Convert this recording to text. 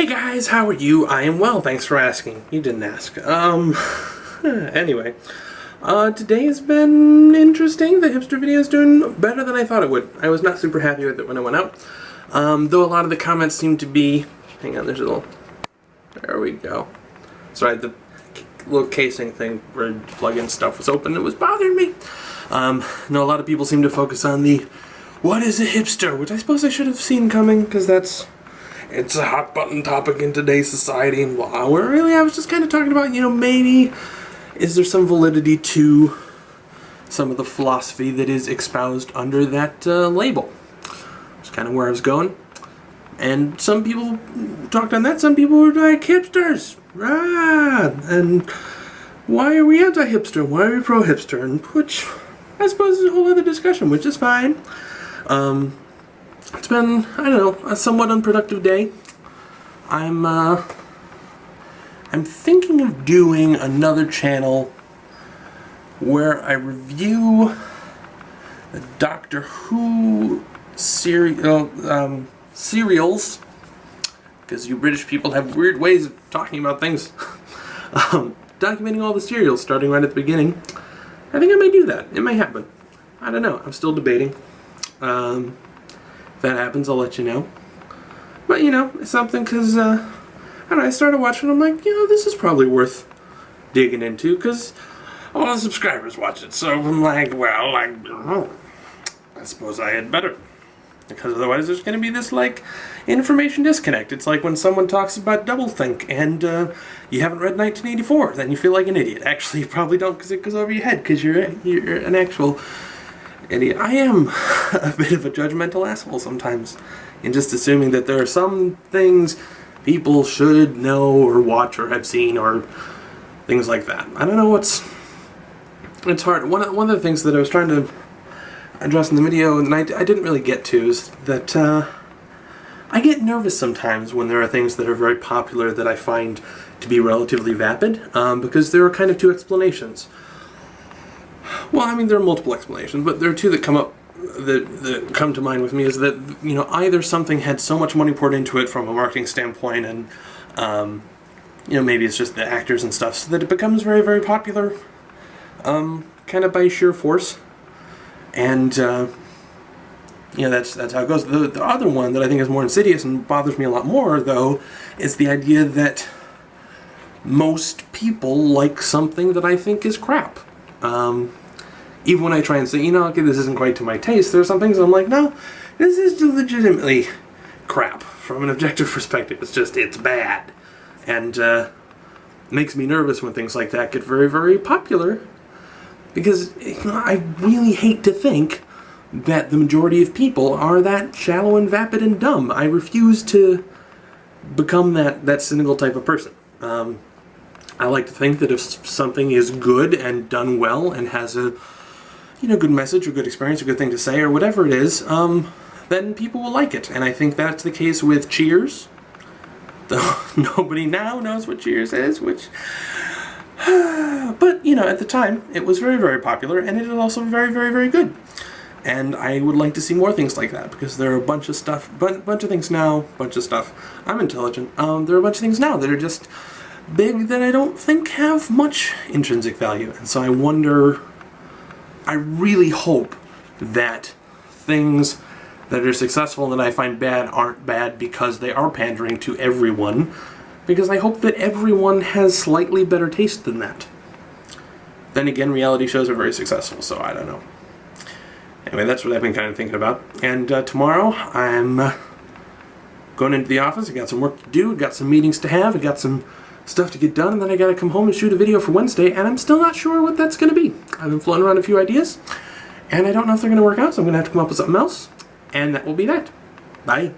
guys, how are you? I am well, thanks for asking. You didn't ask. Anyway. Today has been interesting. The hipster video is doing better than I thought it would. I was not super happy with it when it went out. Though a lot of the comments seem to be... Hang on, there's a little... There we go. Sorry, the little casing thing where plug-in stuff was open. It was bothering me. No, a lot of people seem to focus on the... What is a hipster? Which I suppose I should have seen coming, because it's a hot button topic in today's society and blah. Where really I was just kind of talking about, maybe is there some validity to some of the philosophy that is espoused under that label. That's kind of where I was going. And some people talked on that. Some people were like, hipsters! Ah! And why are we anti-hipster? Why are we pro-hipster? And which I suppose is a whole other discussion, which is fine. It's been, I don't know, a somewhat unproductive day. I'm thinking of doing another channel where I review the Doctor Who serials, because you British people have weird ways of talking about things. Documenting all the serials, starting right at the beginning. I think I may do that. It may happen. I don't know. I'm still debating. If that happens, I'll let you know. But, it's something, because, I don't know, I started watching, I'm like, this is probably worth digging into, because a lot of subscribers watch it, so I'm like, well, I suppose I had better. Because otherwise there's going to be this, information disconnect. It's like when someone talks about doublethink, and you haven't read 1984, then you feel like an idiot. Actually, you probably don't, because it goes over your head, because you're an actual idiot. I am a bit of a judgmental asshole sometimes, in just assuming that there are some things people should know or watch or have seen or things like that. I don't know it's hard. One of the things that I was trying to address in the video, and I didn't really get to, is that I get nervous sometimes when there are things that are very popular that I find to be relatively vapid, because there are kind of two explanations. Well, I mean, there are multiple explanations, but there are two that come up that come to mind with me. Is that either something had so much money poured into it from a marketing standpoint, and maybe it's just the actors and stuff, so that it becomes very, very popular, kind of by sheer force, and that's how it goes. The other one that I think is more insidious and bothers me a lot more, though, is the idea that most people like something that I think is crap. Even when I try and say, okay, this isn't quite to my taste, there are some things I'm like, no, this is legitimately crap from an objective perspective. It's bad. And makes me nervous when things like that get very, very popular, because I really hate to think that the majority of people are that shallow and vapid and dumb. I refuse to become that cynical type of person. I like to think that if something is good and done well and has a good message or good experience or good thing to say or whatever it is, then people will like it. And I think that's the case with Cheers. Though nobody now knows what Cheers is, which... But, at the time, it was very, very popular, and it is also very, very, very good. And I would like to see more things like that, because there are a bunch of stuff, bunch of things now, I'm intelligent, there are a bunch of things now that are just big that I don't think have much intrinsic value. And so I really hope that things that are successful that I find bad aren't bad because they are pandering to everyone, because I hope that everyone has slightly better taste than that. Then again, reality shows are very successful, so I don't know. Anyway, that's what I've been kind of thinking about. And tomorrow, I'm going into the office. I got some work to do, got some meetings to have, I got some stuff to get done, and then I gotta come home and shoot a video for Wednesday, and I'm still not sure what that's gonna be. I've been floating around a few ideas, and I don't know if they're gonna work out, so I'm gonna have to come up with something else, and that will be that. Bye.